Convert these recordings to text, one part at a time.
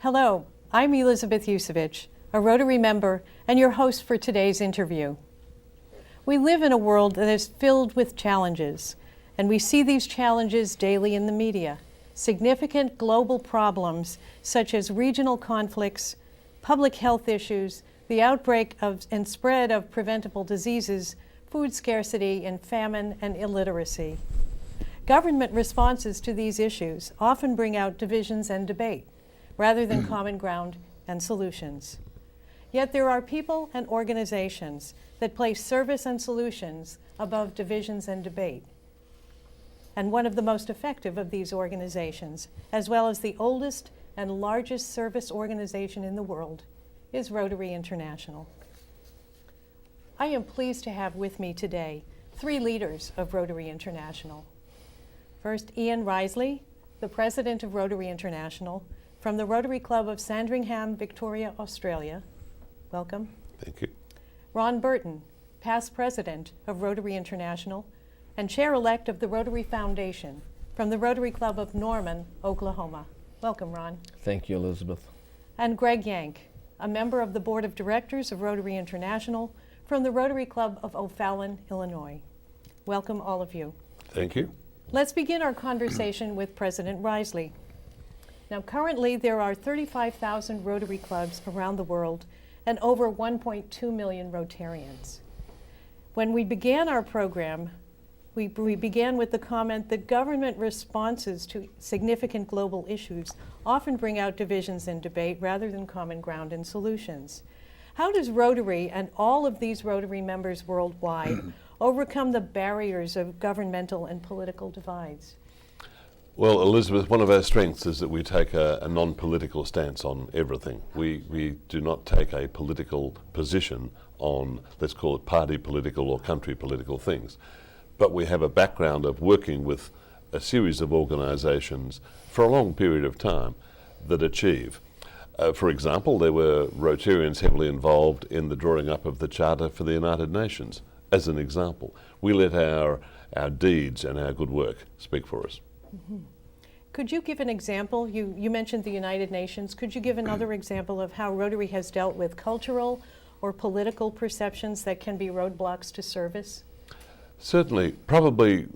Hello, I'm Elizabeth Yusevich, a Rotary member and your host for today's interview. We live in a world that is filled with challenges, and we see these challenges daily in the media. Significant global problems such as regional conflicts, public health issues, the outbreak of and spread of preventable diseases, food scarcity and famine and illiteracy. Government responses to these issues often bring out divisions and debate, rather than common ground and solutions. Yet there are people and organizations that place service and solutions above divisions and debate. And one of the most effective of these organizations, as well as the oldest and largest service organization in the world, is Rotary International. I am pleased to have with me today 3 leaders of Rotary International. First, Ian Risley, the president of Rotary International, from the Rotary Club of Sandringham, Victoria, Australia. Welcome. Thank you. Ron Burton, past president of Rotary International and chair-elect of the Rotary Foundation from the Rotary Club of Norman, Oklahoma. Welcome, Ron. Thank you, Elizabeth. And Greg Yank, a member of the board of directors of Rotary International from the Rotary Club of O'Fallon, Illinois. Welcome, all of you. Thank you. Let's begin our conversation with President Risley. Now, currently, there are 35,000 Rotary clubs around the world and over 1.2 million Rotarians. When we began our program, we began with the comment that government responses to significant global issues often bring out divisions and debate rather than common ground and solutions. How does Rotary and all of these Rotary members worldwide overcome the barriers of governmental and political divides? Well, Elizabeth, one of our strengths is that we take a non-political stance on everything. We do not take a political position on, let's call it party political or country political things. But we have a background of working with a series of organizations for a long period of time that achieve. For example, there were Rotarians heavily involved in the drawing up of the Charter for the United Nations. As an example, we let our deeds and our good work speak for us. Mm-hmm. Could you give an example? You mentioned the United Nations. Could you give another example of how Rotary has dealt with cultural or political perceptions that can be roadblocks to service? Certainly. Probably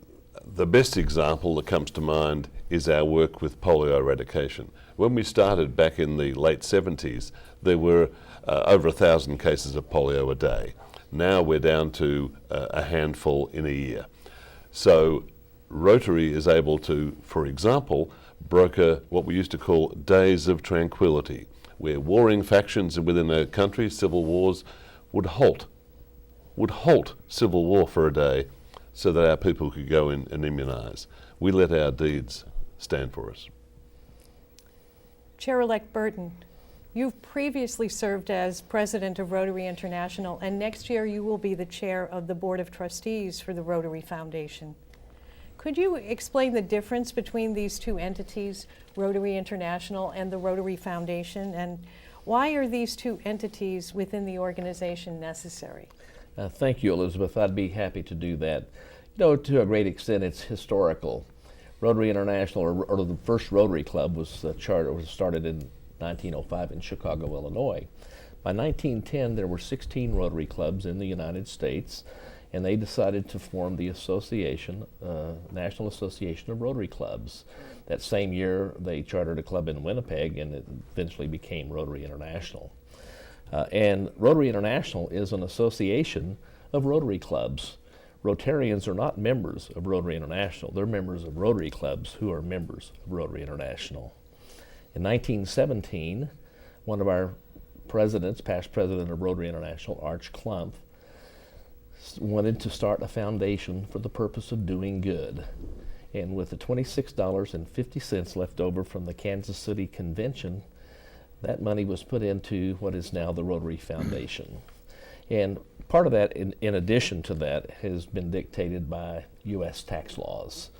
the best example that comes to mind is our work with polio eradication. When we started back in the late 70s, there were over 1,000 cases of polio a day. Now we're down to a handful in a year. So Rotary is able to, for example, broker what we used to call days of tranquility, where warring factions within a country, civil wars, would halt civil war for a day so that our people could go in and immunize. We let our deeds stand for us. Chair-elect Burton, you've previously served as president of Rotary International, and next year you will be the chair of the board of trustees for the Rotary Foundation. Could you explain the difference between these two entities, Rotary International and the Rotary Foundation, and why are these two entities within the organization necessary? Thank you, Elizabeth. I'd be happy to do that. You know, to a great extent, it's historical. Rotary International, or the first Rotary Club, was started in 1905 in Chicago, Illinois. By 1910, there were 16 Rotary clubs in the United States, and they decided to form the association, National Association of Rotary Clubs. That same year, they chartered a club in Winnipeg, and it eventually became Rotary International. And Rotary International is an association of Rotary clubs. Rotarians are not members of Rotary International. They're members of Rotary clubs who are members of Rotary International. In 1917, one of our presidents, past president of Rotary International, Arch Clump, wanted to start a foundation for the purpose of doing good. And with the $26.50 left over from the Kansas City Convention, that money was put into what is now the Rotary Foundation. And part of that, in addition to that, has been dictated by U.S. tax laws.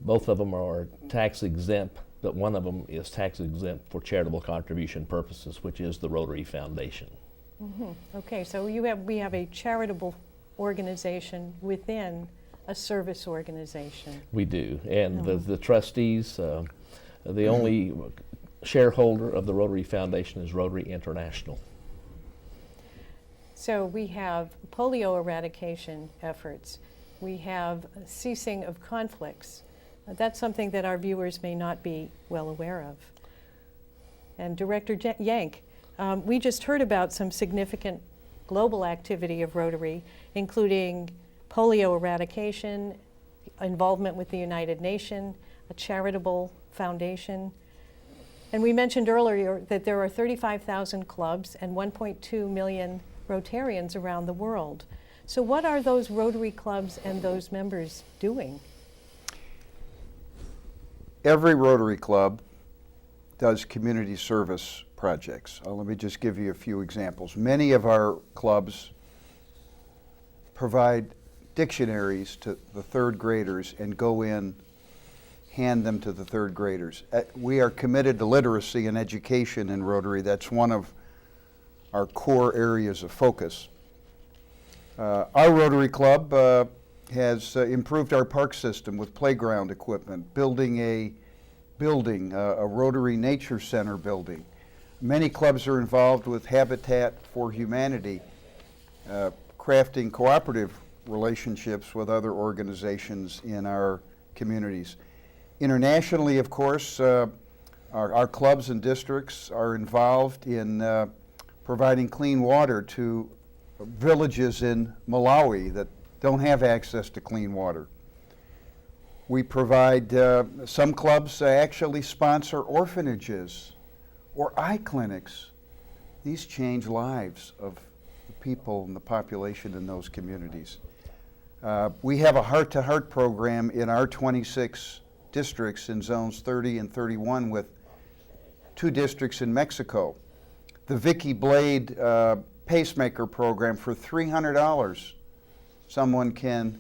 Both of them are tax exempt, but one of them is tax exempt for charitable contribution purposes, which is the Rotary Foundation. Mm-hmm. Okay, so we have a charitable organization within a service organization. We do, and the trustees, the only shareholder of the Rotary Foundation is Rotary International. So we have polio eradication efforts. We have ceasing of conflicts. That's something that our viewers may not be well aware of. And Director Yank, we just heard about some significant global activity of Rotary, including polio eradication, involvement with the United Nations, a charitable foundation. And we mentioned earlier that there are 35,000 clubs and 1.2 million Rotarians around the world. So what are those Rotary clubs and those members doing? Every Rotary club does community service projects. Let me just give you a few examples. Many of our clubs provide dictionaries to the third graders and go in, hand them to the third graders. We are committed to literacy and education in Rotary. That's one of our core areas of focus. Our Rotary Club has improved our park system with playground equipment, building a Rotary Nature Center building. Many clubs are involved with Habitat for Humanity, crafting cooperative relationships with other organizations in our communities. Internationally, of course, our clubs and districts are involved in providing clean water to villages in Malawi that don't have access to clean water. We provide, some clubs actually sponsor orphanages or eye clinics. These change lives of the people and the population in those communities. We have a heart-to-heart program in our 26 districts in zones 30 and 31 with 2 districts in Mexico. The Vicky Blade pacemaker program, for $300, someone can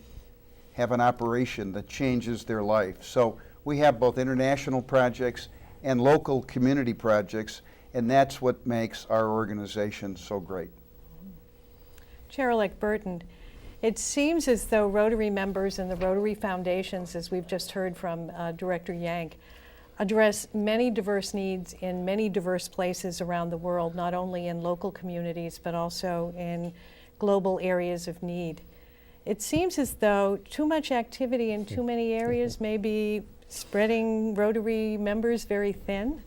have an operation that changes their life. So we have both international projects and local community projects, and that's what makes our organization so great. Chair-elect Burton, it seems as though Rotary members and the Rotary Foundations, as we've just heard from Director Yank, address many diverse needs in many diverse places around the world, not only in local communities, but also in global areas of need. It seems as though too much activity in too many areas may be spreading Rotary members very thin.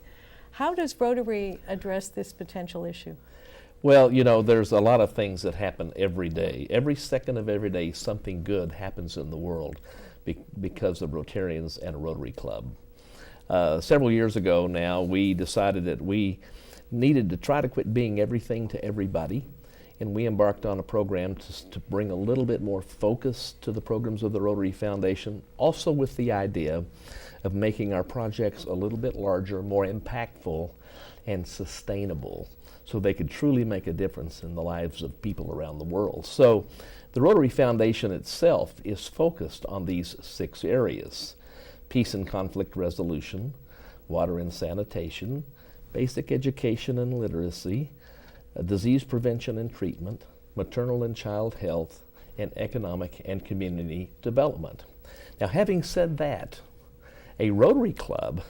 How does Rotary address this potential issue? Well, you know, there's a lot of things that happen every day. Every second of every day, something good happens in the world because of Rotarians and a Rotary Club. Several years ago now, we decided that we needed to try to quit being everything to everybody, and we embarked on a program to bring a little bit more focus to the programs of the Rotary Foundation, also with the idea of making our projects a little bit larger, more impactful, and sustainable, so they could truly make a difference in the lives of people around the world. So the Rotary Foundation itself is focused on these 6 areas: peace and conflict resolution, water and sanitation, basic education and literacy, disease prevention and treatment, maternal and child health, and economic and community development. Now, having said that, a Rotary Club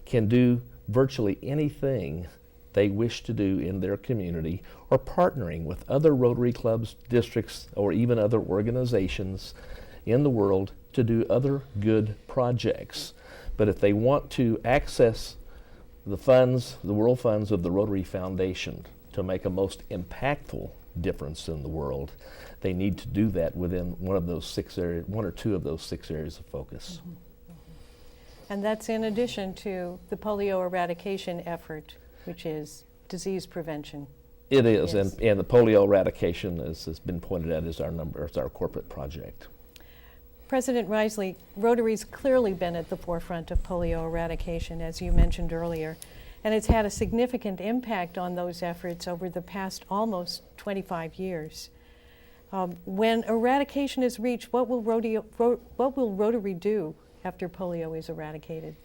can do virtually anything they wish to do in their community, or partnering with other Rotary clubs, districts, or even other organizations in the world to do other good projects. But if they want to access the funds, the world funds of the Rotary Foundation to make a most impactful difference in the world, they need to do that within one of those 6 areas, 1 or 2 of those 6 areas of focus. Mm-hmm. And that's in addition to the polio eradication effort, which is disease prevention. It is, Yes. and the polio eradication has been pointed out as our corporate project. President Risley, Rotary's clearly been at the forefront of polio eradication, as you mentioned earlier, and it's had a significant impact on those efforts over the past almost 25 years. When eradication is reached, what will Rotary do after polio is eradicated?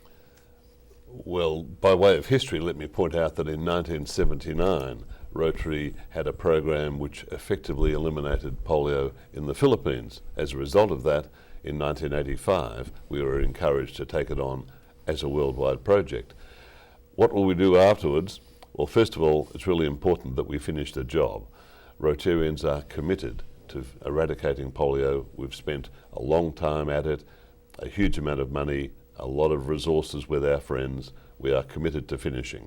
Well, by way of history, let me point out that in 1979, Rotary had a program which effectively eliminated polio in the Philippines. As a result of that, in 1985, we were encouraged to take it on as a worldwide project. What will we do afterwards? Well, first of all, it's really important that we finish the job. Rotarians are committed to eradicating polio. We've spent a long time at it, a huge amount of money, a lot of resources with our friends. We are committed to finishing.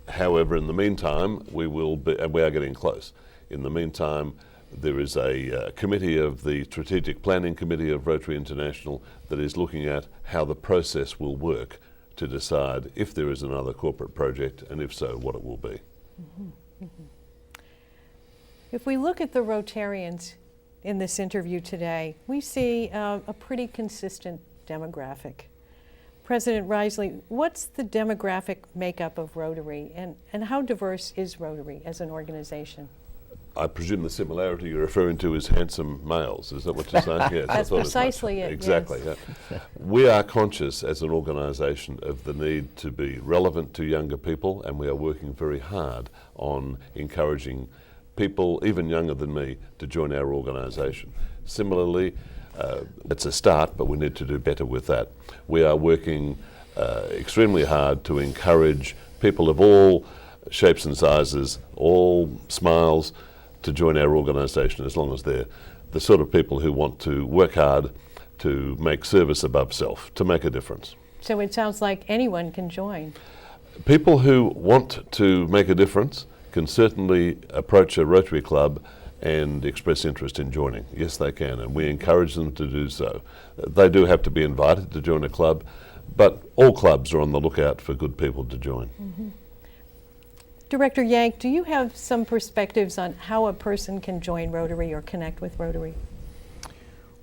However, in the meantime, we will be, and we are getting close. In the meantime, there is a committee of the Strategic Planning Committee of Rotary International that is looking at how the process will work to decide if there is another corporate project, and if so, what it will be. If we look at the Rotarians in this interview today, we see a pretty consistent demographic. President Risley, what's the demographic makeup of Rotary, and how diverse is Rotary as an organization? I presume the similarity you're referring to is handsome males. Is that what you're saying? Yes, That's precisely it. Exactly. Yes. Yeah. We are conscious as an organisation of the need to be relevant to younger people, and we are working very hard on encouraging people, even younger than me, to join our organisation. Similarly, it's a start, but we need to do better with that. We are working extremely hard to encourage people of all shapes and sizes, all smiles, to join our organisation, as long as they're the sort of people who want to work hard to make service above self, to make a difference. So it sounds like anyone can join. People who want to make a difference can certainly approach a Rotary Club and express interest in joining. Yes, they can, and we encourage them to do so. They do have to be invited to join a club, but all clubs are on the lookout for good people to join. Mm-hmm. Director Yank, do you have some perspectives on how a person can join Rotary or connect with Rotary?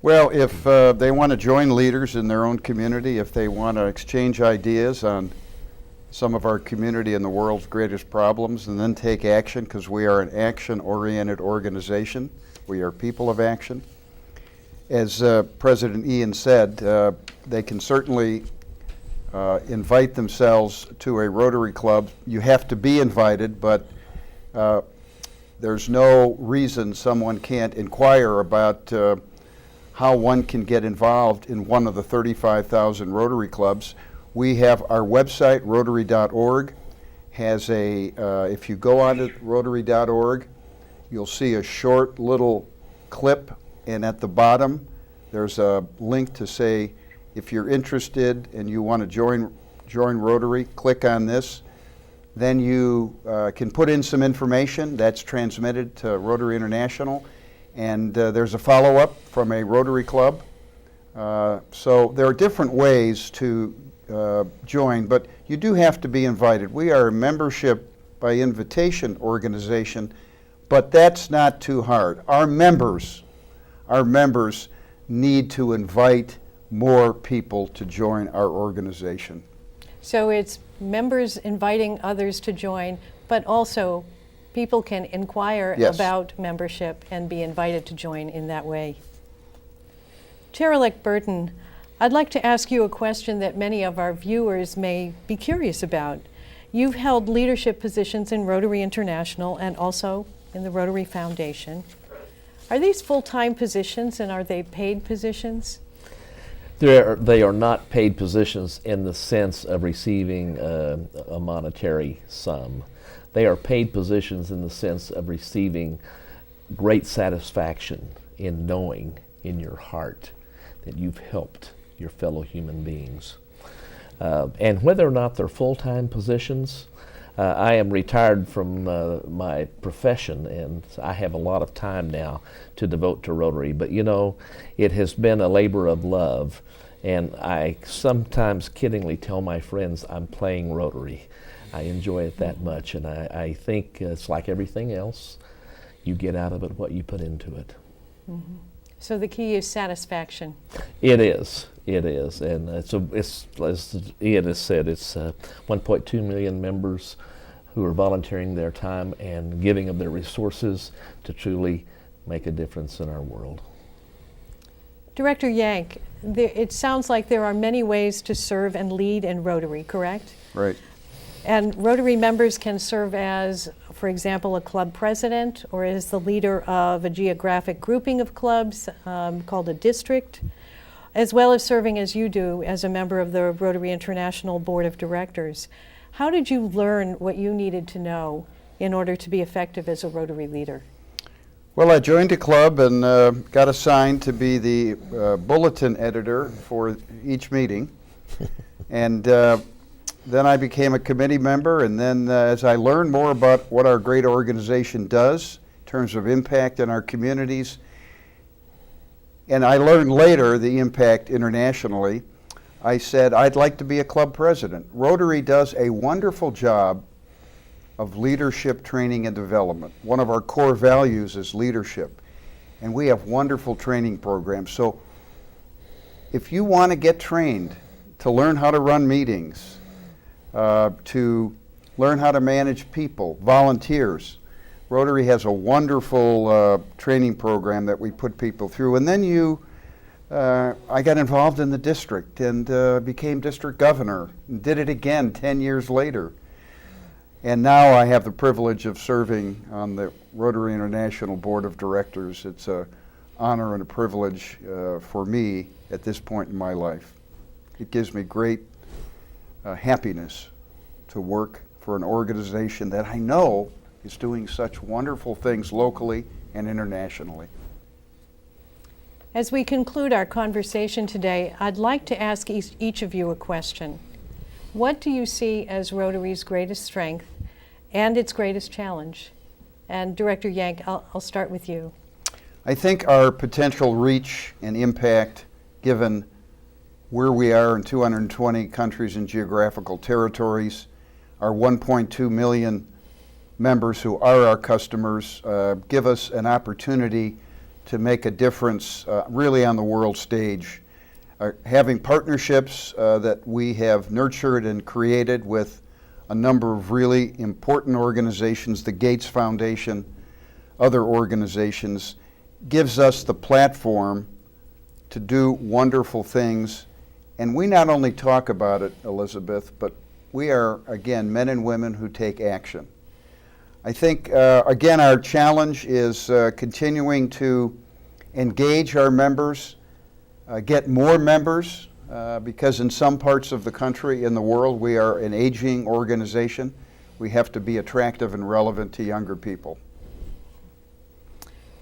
Well, if they want to join leaders in their own community, if they want to exchange ideas on some of our community and the world's greatest problems, and then take action, because we are an action-oriented organization. We are people of action. As President Ian said, they can certainly invite themselves to a Rotary Club. You have to be invited, but there's no reason someone can't inquire about how one can get involved in one of the 35,000 Rotary Clubs. We have our website, Rotary.org, has a, if you go onto Rotary.org, you'll see a short little clip, and at the bottom there's a link to say, if you're interested and you want to join Rotary, click on this. Then you can put in some information that's transmitted to Rotary International, and there's a follow-up from a Rotary Club. So there are different ways to join, but you do have to be invited. We are a membership by invitation organization, but that's not too hard. Our members need to invite more people to join our organization. So it's members inviting others to join, but also people can inquire Yes. about membership and be invited to join in that way. Chair-elect Burton, I'd like to ask you a question that many of our viewers may be curious about. You've held leadership positions in Rotary International and also in the Rotary Foundation. Are these full-time positions, and are they paid positions? They are not paid positions in the sense of receiving a monetary sum. They are paid positions in the sense of receiving great satisfaction in knowing in your heart that you've helped your fellow human beings. And whether or not they're full-time positions, I am retired from my profession, and I have a lot of time now to devote to Rotary. But you know, it has been a labor of love, and I sometimes kiddingly tell my friends I'm playing Rotary. I enjoy it that much, and I think it's like everything else. You get out of it what you put into it. Mm-hmm. So the key is satisfaction. It is, and it's as Ian has said, it's 1.2 million members who are volunteering their time and giving of their resources to truly make a difference in our world. Director Yank, it sounds like there are many ways to serve and lead in Rotary, correct? Right. And Rotary members can serve as, for example, a club president or as the leader of a geographic grouping of clubs called a district, as well as serving as you do as a member of the Rotary International Board of Directors. How did you learn what you needed to know in order to be effective as a Rotary leader? Well, I joined a club and got assigned to be the bulletin editor for each meeting. And then I became a committee member, and then as I learned more about what our great organization does in terms of impact in our communities, and I learned later the impact internationally, I said I'd like to be a club president. Rotary does a wonderful job of leadership training and development. One of our core values is leadership, and we have wonderful training programs. So if you want to get trained to learn how to run meetings, to learn how to manage people, volunteers, Rotary has a wonderful training program that we put people through. And then I got involved in the district and became district governor and did it again 10 years later. And now I have the privilege of serving on the Rotary International Board of Directors. It's an honor and a privilege for me at this point in my life. It gives me great happiness to work for an organization that I know is doing such wonderful things locally and internationally. As we conclude our conversation today, I'd like to ask each of you a question. What do you see as Rotary's greatest strength and its greatest challenge? And Director Yank, I'll start with you. I think our potential reach and impact, given where we are in 220 countries and geographical territories, our 1.2 million members who are our customers, give us an opportunity to make a difference really on the world stage. Having partnerships that we have nurtured and created with a number of really important organizations, the Gates Foundation, other organizations, gives us the platform to do wonderful things. And we not only talk about it, Elizabeth, but we are, again, men and women who take action. I think, again, our challenge is continuing to engage our members, get more members, because in some parts of the country, in the world, we are an aging organization. We have to be attractive and relevant to younger people.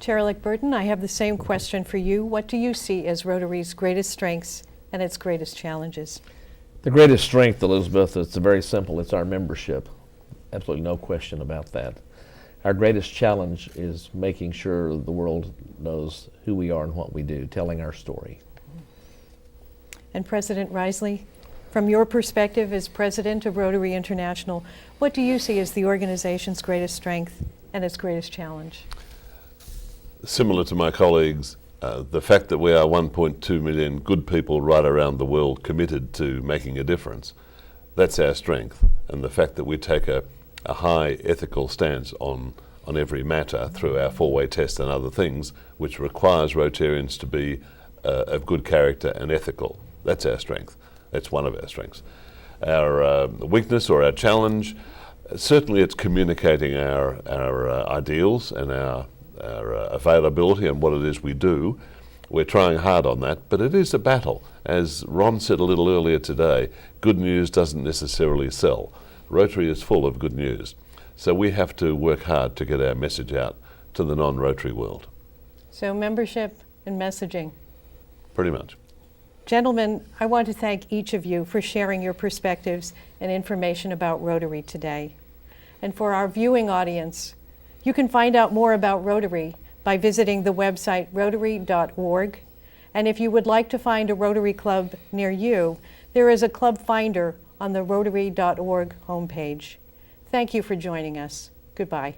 Chair-elect Burton, I have the same question for you. What do you see as Rotary's greatest strengths and its greatest challenges? The greatest strength, Elizabeth, it's very simple. It's our membership. Absolutely no question about that. Our greatest challenge is making sure the world knows who we are and what we do, telling our story. And President Risley, from your perspective as president of Rotary International, what do you see as the organization's greatest strength and its greatest challenge? Similar to my colleagues, the fact that we are 1.2 million good people right around the world committed to making a difference, that's our strength. And the fact that we take a high ethical stance on every matter through our four-way test and other things, which requires Rotarians to be of good character and ethical. That's our strength. That's one of our strengths. Our weakness or our challenge, certainly it's communicating our ideals and our availability and what it is we do. We're trying hard on that, but it is a battle. As Ron said a little earlier today, good news doesn't necessarily sell. Rotary is full of good news. So we have to work hard to get our message out to the non-Rotary world. So membership and messaging. Pretty much. Gentlemen, I want to thank each of you for sharing your perspectives and information about Rotary today. And for our viewing audience, you can find out more about Rotary by visiting the website rotary.org. And if you would like to find a Rotary Club near you, there is a club finder on the rotary.org homepage. Thank you for joining us. Goodbye.